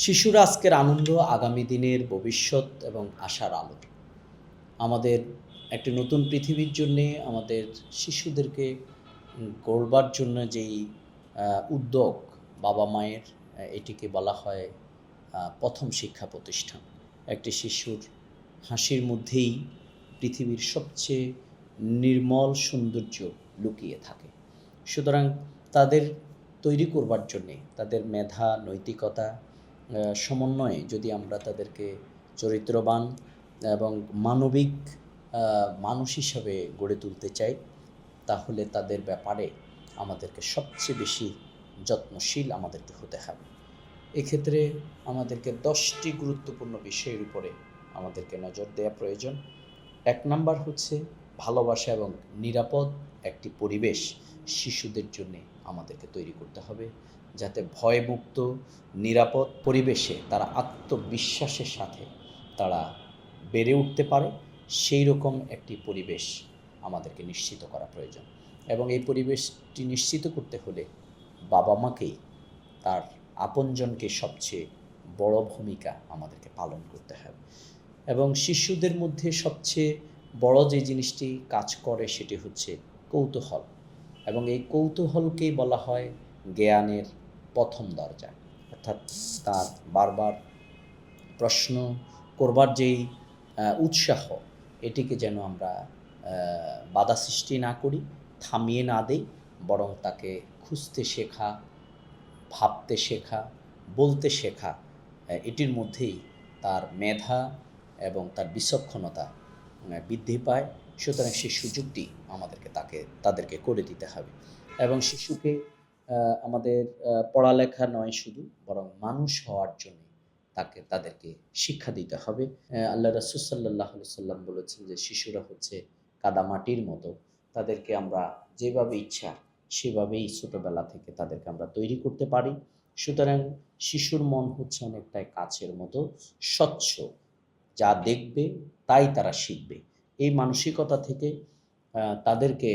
শিশুরা আজকের আনন্দ, আগামী দিনের ভবিষ্যৎ এবং আশার আলো। আমাদের একটি নতুন পৃথিবীর জন্যে আমাদের শিশুদেরকে গড়বার জন্য যেই উদ্যোগ বাবা-মায়ের, এটিকে বলা হয় ১ম শিক্ষা প্রতিষ্ঠান। একটি শিশুর হাসির মধ্যেই পৃথিবীর সবচেয়ে নির্মল সৌন্দর্য লুকিয়ে থাকে। সুতরাং তাদের তৈরি করবার জন্যে তাদের মেধা, নৈতিকতা সমন্বয়ে যদি আমরা তাদেরকে চরিত্রবান এবং মানবিক মানুষ হিসাবে গড়ে তুলতে চাই, তাহলে তাদের ব্যাপারে আমাদেরকে সবচেয়ে বেশি যত্নশীল আমাদেরকে হতে হবে। এক্ষেত্রে আমাদেরকে ১০টি গুরুত্বপূর্ণ বিষয়ের উপরে আমাদেরকে নজর দেওয়া প্রয়োজন। ১ নাম্বার হচ্ছে ভালোবাসা এবং নিরাপদ একটি পরিবেশ শিশুদের জন্যে আমাদেরকে তৈরি করতে হবে, যাতে ভয়মুক্ত নিরাপদ পরিবেশে তারা আত্মবিশ্বাসের সাথে তারা বেড়ে উঠতে পারে, সেই রকম একটি পরিবেশ আমাদেরকে নিশ্চিত করা প্রয়োজন। এবং এই পরিবেশটি নিশ্চিত করতে হলে বাবা-মাকেই, তার আপনজনকে সবচেয়ে বড় ভূমিকা আমাদেরকে পালন করতে হবে। এবং শিশুদের মধ্যে সবচেয়ে বড় যে জিনিসটি কাজ করে সেটি হচ্ছে কৌতূহল, এবং এই কৌতূহলকেই বলা হয় জ্ঞানের প্রথম দরজা। অর্থাৎ তার বারবার প্রশ্ন করবার যেই উৎসাহ, এটিকে যেন আমরা বাধা সৃষ্টি না করি, থামিয়ে না দেই, বরং তাকে খুঁজতে শেখা, ভাবতে শেখা, বলতে শেখা, এটির মধ্যেই তার মেধা এবং তার বিচক্ষণতা বৃদ্ধি পায়। সুতরাং সেই সুযোগটি আমাদেরকে তাদেরকে করে দিতে হবে। এবং শিশুকে আমাদের পড়ালেখা নয় শুধু, বরং মানুষ হওয়ার জন্য তাদেরকে শিক্ষা দিতে হবে। আল্লাহ রাসূল সাল্লাল্লাহু আলাইহি সাল্লাম বলেছেন যে শিশুরা হচ্ছে কাদামাটির মতো। তাদেরকে আমরা যেভাবে ইচ্ছা সেভাবেই ছোটবেলা থেকে তাদেরকে আমরা তৈরি করতে পারি। সুতরাং শিশুর মন হচ্ছে অনেকটাই কাচের মতো স্বচ্ছ, যা দেখবে তাই তারা শিখবে। এই মানসিকতা থেকে তাদেরকে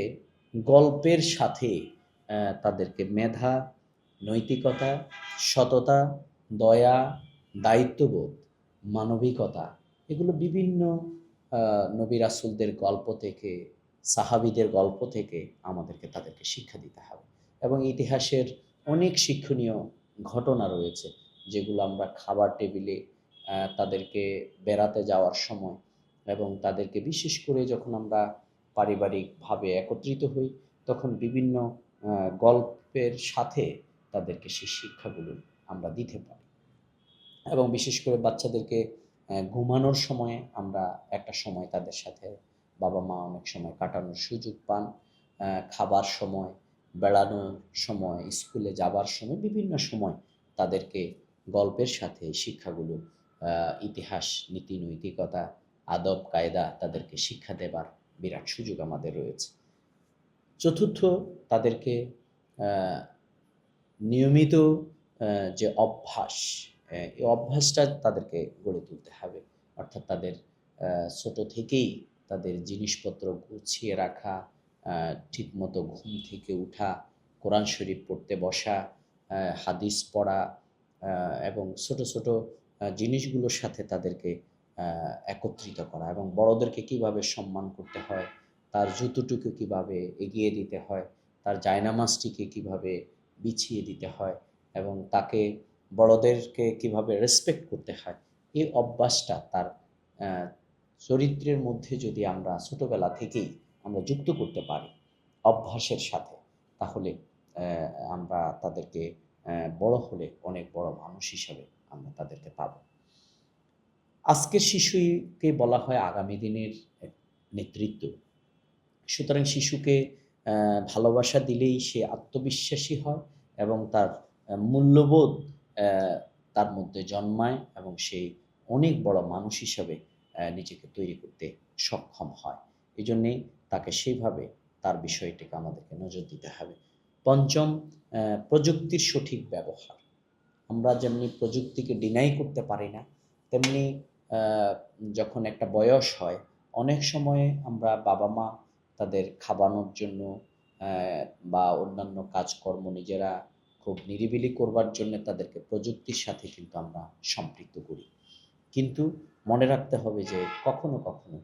গল্পের সাথে তাদেরকে মেধা, নৈতিকতা, সততা, দয়া, দায়িত্ববোধ, মানবিকতা, এগুলো বিভিন্ন নবী রাসূলদের গল্প থেকে, সাহাবীদের গল্প থেকে আমাদেরকে তাদেরকে শিক্ষা দিতে হবে। এবং ইতিহাসের অনেক শিক্ষণীয় ঘটনা রয়েছে, যেগুলো আমরা খাবার টেবিলে তাদেরকে বেড়াতে যাওয়ার সময়, এবং তাদেরকে বিশেষ করে যখন আমরা পারিবারিকভাবে একত্রিত হই, তখন বিভিন্ন গল্পের সাথে তাদেরকে সেই শিক্ষাগুলো আমরা দিতে পারি। এবং বিশেষ করে বাচ্চাদেরকে ঘুমানোর সময়ে আমরা একটা সময় তাদের সাথে বাবা-মা অনেক সময় কাটানোর সুযোগ পান। খাবার সময়, বেড়ানোর সময়, স্কুলে যাবার সময়, বিভিন্ন সময় তাদেরকে গল্পের সাথে শিক্ষাগুলো, ইতিহাস, নীতি, নৈতিকতা, আদব, কায়দা তাদেরকে শিক্ষা দেবার বিরাট সুযোগ আমাদের রয়েছে। চতুর্থ, তাদেরকে আ নিয়মিত যে অভ্যাস, এই অভ্যাসটা তাদেরকে গড়ে তুলতে হবে। অর্থাৎ তাদের ছোট থেকেই তাদের জিনিসপত্র গুছিয়ে রাখা, ঠিকমতো ঘুম থেকে উঠা, কোরআন শরীফ পড়তে বসা, হাদিস পড়া, এবং ছোট, ছোট জিনিসগুলোর সাথে তাদেরকে আ একত্রিত করা, এবং বড়দেরকে কিভাবে সম্মান করতে হয়, তার জুতোটুকু কিভাবে এগিয়ে দিতে হয়, তার জায়নামাজটিকে কিভাবে বিছিয়ে দিতে হয়, এবং তাকে, বড়দেরকে কিভাবে রেসপেক্ট করতে হয়, এই অভ্যাসটা তার আ চরিত্রের মধ্যে যদি আমরা ছোটবেলা থেকেই আমরা যুক্ত করতে পারি অভ্যাসের সাথে, তাহলে আমরা তাদেরকে বড় হলে অনেক বড় মানুষ হিসাবে আমরা তাদেরকে পাবো। আজকের শিশুকে বলা হয় আগামী দিনের নেতৃত্ব। সুতরাং শিশুকে ভালোবাসা দিলেই সে আত্মবিশ্বাসী হয়, এবং তার মূল্যবোধ তার মধ্যে জন্মায়, এবং সে অনেক বড় মানুষ হিসাবে নিজেকে তৈরি করতে সক্ষম হয়। এজন্যেই তাকে সেইভাবে তার বিষয়টিকে আমাদেরকে নজর দিতে হবে। ৫ম, প্রযুক্তির সঠিক ব্যবহার। আমরা যেমনি প্রযুক্তিকে ডিনাই করতে পারি না, তেমনি আ যখন একটা বয়স হয়, অনেক সময়ে আমরা বাবা-মা তাদের খাওয়ানোর জন্য বা অন্যান্য কাজকর্ম নিজেরা খুব নিরিবিলি করবার জন্য তাদেরকে প্রযুক্তির সাথে কিন্তু আমরা সম্পৃক্ত করি। কিন্তু মনে রাখতে হবে যে কখনো কখনো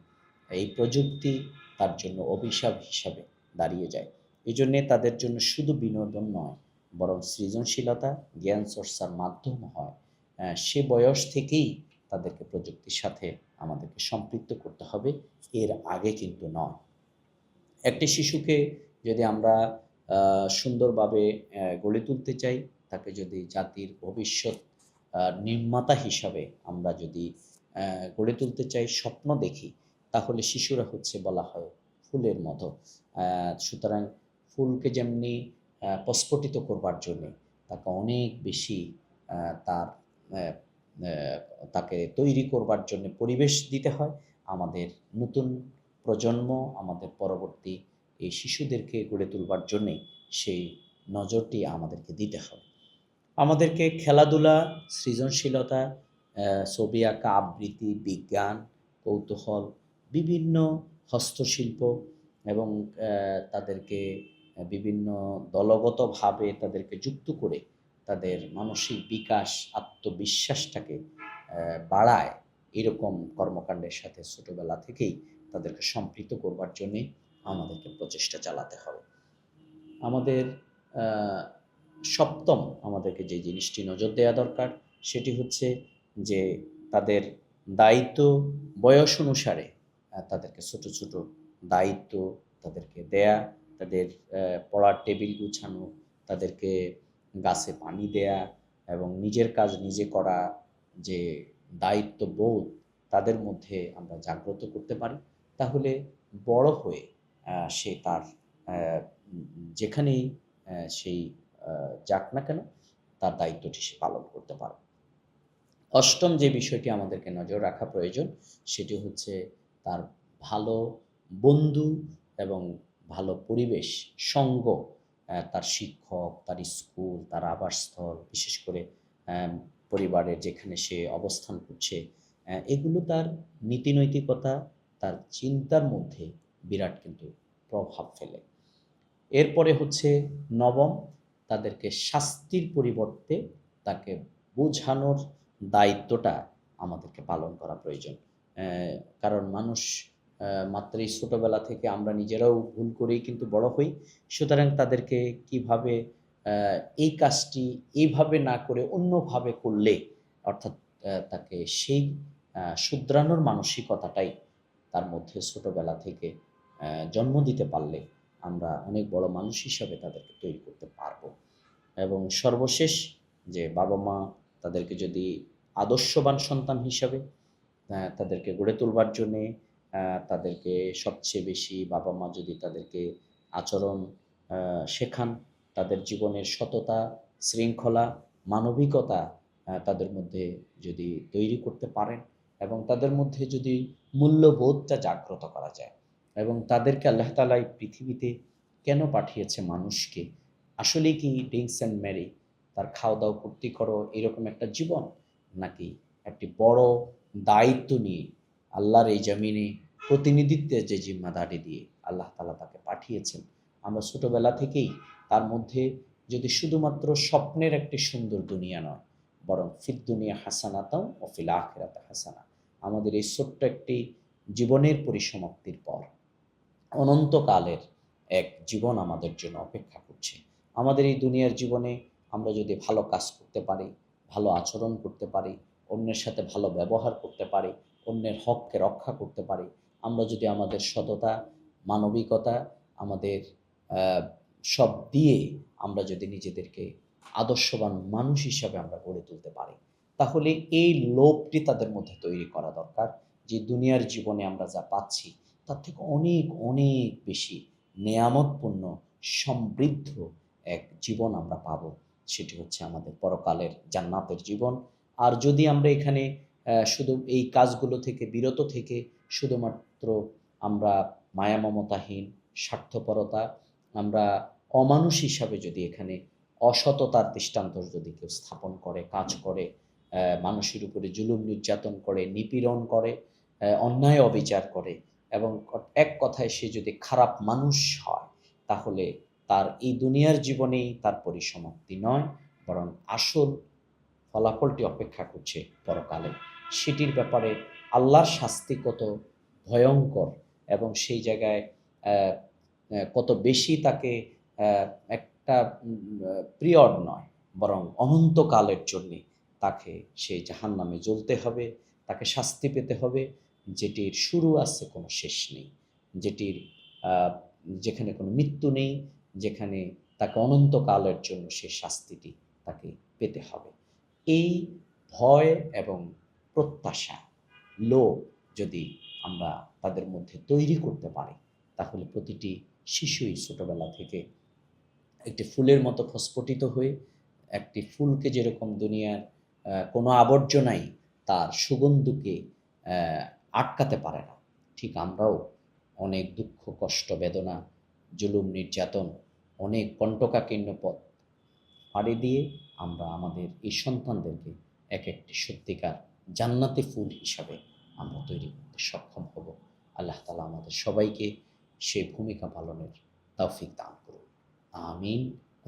এই প্রযুক্তি তার জন্য অভিশাপ হিসাবে দাঁড়িয়ে যায়। এজন্যে তাদের জন্য শুধু বিনোদন নয়, বরং সৃজনশীলতা, জ্ঞান চর্চার মাধ্যম হয়। সে বয়স থেকেই তাদেরকে প্রযুক্তির সাথে আমাদেরকে সম্পৃক্ত করতে হবে, এর আগে কিন্তু নয়। একটি শিশুকে যদি আমরা সুন্দরভাবে গড়ে তুলতে চাই, তাকে যদি জাতির ভবিষ্যৎ নির্মাতা হিসাবে আমরা যদি গড়ে তুলতে চাই, স্বপ্ন দেখি, তাহলে শিশুরা হচ্ছে বলা হয় ফুলের মতো। সুতরাং ফুলকে যেমনি প্রস্ফুটিত করবার জন্যে তাকে অনেক বেশি তার অ্যা অ্যা তাকে তৈরি করবার জন্যে পরিবেশ দিতে হয়। আমাদের নতুন প্রজন্ম, আমাদের পরবর্তী এই শিশুদেরকে গড়ে তুলবার জন্যে সেই নজরটি আমাদেরকে দিতে হবে। আমাদেরকে খেলাধুলা, সৃজনশীলতা, ছবি আঁকা, আবৃত্তি, বিজ্ঞান, কৌতূহল, বিভিন্ন হস্তশিল্প এবং তাদেরকে বিভিন্ন দলগতভাবে তাদেরকে যুক্ত করে তাদের মানসিক বিকাশ, আত্মবিশ্বাসটাকে বাড়ায়। এরকম কর্মকাণ্ডের সাথে ছোটবেলা থেকেই তাদেরকে সম্পৃক্ত করবার জন্যে আমাদেরকে প্রচেষ্টা চালাতে হবে। আমাদের আ ৭ম আমাদেরকে যে জিনিসটি নজর দেয়া দরকার, সেটি হচ্ছে যে তাদের দায়িত্ব বয়স অনুসারে তাদেরকে ছোট, ছোট দায়িত্ব তাদেরকে দেয়া, তাদের পড়ার টেবিল গুছানো, তাদেরকে গাছে পানি দেয়া এবং নিজের কাজ নিজে করা যে দায়িত্ববোধ তাদের মধ্যে আমরা জাগ্রত করতে পারি, তাহলে বড় হয়ে সে তার অ্যা যেখানেই সেই যাক না কেন, তার দায়িত্বটি সে পালন করতে পারবে। ৮ম যে বিষয়টি আমাদেরকে নজর রাখা প্রয়োজন, সেটি হচ্ছে তার ভালো বন্ধু এবং ভালো পরিবেশ, সঙ্গ, তার শিক্ষক, তার স্কুল, তার আবাসস্থল, বিশেষ করে পরিবারের যেখানে সে অবস্থান করছে, এগুলো তার নীতি-নৈতিকতা, তার চিন্তার মধ্যে বিরাট কিন্তু প্রভাব ফেলে। এরপরে হচ্ছে ৯ম, তাদেরকে শাস্তির পরিবর্তে তাকে বোঝানোর দায়িত্বটা আমাদেরকে পালন করা প্রয়োজন। কারণ মানুষ মাত্রই ছোটবেলা থেকে আমরা নিজেরাও ভুল করেই কিন্তু বড় হই। সুতরাং তাদেরকে কিভাবে অ্যা এই কাজটি এইভাবে না করে অন্যভাবে করলে, অর্থাৎ তাকে সেই শুধরানোর মানসিকতাটাই তার মধ্যে ছোটবেলা থেকে জন্ম দিতে পারলে আমরা অনেক বড় মানুষ হিসাবে তাদেরকে তৈরি করতে পারবো। এবং সর্বশেষ যে বাবা-মা তাদেরকে যদি আদর্শবান সন্তান হিসাবে তাদেরকে গড়ে তুলবার জন্যে তাদেরকে সবচেয়ে বেশি বাবা-মা যদি তাদেরকে আচরণ শেখান, তাদের জীবনের সততা, শৃঙ্খলা, মানবিকতা তাদের মধ্যে যদি তৈরি করতে পারেন এবং তাদের মধ্যে যদি মূল্যবোধটা জাগ্রত করা যায় এবং তাদেরকে আল্লাহ তাআলা এই পৃথিবীতে কেন পাঠিয়েছে মানুষকে? আসলেই কি ড্রিংকস অ্যান্ড মেরি, তার খাওয়া-দাওয়া ফুর্তি করো এরকম একটা জীবন? নাকি একটি বড় দায়িত্ব নিয়ে আল্লাহর এই জমিনে প্রতিনিধিত্বের যে জিম্মাদারি দিয়ে আল্লাহ তাআলা তাকে পাঠিয়েছেন, আমরা ছোটবেলা থেকেই তার মধ্যে যদি শুধুমাত্র স্বপ্নের একটি সুন্দর দুনিয়া নয়, বরং ফিদ দুনিয়া হাসানাতাও ওয়া ফিল আখিরাতি হাসানা, আমাদের এই ছোট্ট একটি জীবনের পরিসমাপ্তির পর অনন্তকালের এক জীবন আমাদের জন্য অপেক্ষা করছে। আমাদের এই দুনিয়ার জীবনে আমরা যদি ভালো কাজ করতে পারি, ভালো আচরণ করতে পারি, অন্যের সাথে ভালো ব্যবহার করতে পারি, অন্যের হককে রক্ষা করতে পারি, আমরা যদি আমাদের সততা, মানবিকতা, আমাদের আ সব দিয়ে আমরা যদি নিজেদেরকে আদর্শবান মানুষ হিসাবে আমরা গড়ে তুলতে পারি, তাহলে এই লোভটি তাদের মধ্যে তৈরি করা দরকার যে দুনিয়ার জীবনে আমরা যা পাচ্ছি তার থেকে অনেক, অনেক বেশি নেয়ামতপূর্ণ সমৃদ্ধ এক জীবন আমরা পাবো। সেটি হচ্ছে আমাদের পরকালের জান্নাতের জীবন। আর যদি আমরা এখানে শুধু এই কাজগুলো থেকে বিরত থেকে শুধুমাত্র আমরা মায়া মমতাহীন, স্বার্থপরতা, আমরা অমানুষ হিসাবে যদি এখানে অসততার দৃষ্টান্ত যদি কেউ স্থাপন করে, কাজ করে, মানুষের উপরে জুলুম নির্যাতন করে, নিপীড়ন করে, অন্যায় অবিচার করে এবং এক কথায় সে যদি খারাপ মানুষ হয়, তাহলে তার এই দুনিয়ার জীবনেই তার পরিসমাপ্তি নয়, বরং আসল ফলাফলটি অপেক্ষা করছে পরকালে। সেটির ব্যাপারে আল্লাহর শাস্তি কত ভয়ঙ্কর এবং সেই জায়গায় কত বেশি তাকে একটা পিরিয়ড নয়, বরং অনন্তকালের জন্যে তাকে সেই জাহান্নামে জ্বলতে হবে, তাকে শাস্তি পেতে হবে, যেটির শুরু আছে কোনো শেষ নেই, যেটির আহ, যেখানে কোনো মৃত্যু নেই, যেখানে তাকে অনন্তকালের জন্য সেই শাস্তিটি তাকে পেতে হবে। এই ভয় এবং প্রত্যাশা, লোভ যদি আমরা তাদের মধ্যে তৈরি করতে পারি, তাহলে প্রতিটি শিশুই ছোটবেলা থেকে একটি ফুলের মতো প্রস্ফুটিত হয়ে, একটি ফুলকে যেরকম দুনিয়ার কোনো আবর্জনাই তার সুগন্ধকে আহ, আটকাতে পারে না, ঠিক আমরাও অনেক দুঃখ, কষ্ট, বেদনা, জুলুম, নির্যাতন, অনেক কণ্টকাকীর্ণ পথ পাড়ি দিয়ে আমরা আমাদের এই সন্তানদেরকে এক একটি সত্যিকার জান্নাতি ফুল হিসাবে আমরা তৈরি করতে সক্ষম হব। আল্লাহ তাআলা আমাদের সবাইকে সেই ভূমিকা পালনের তৌফিক দান করুন। আমিন।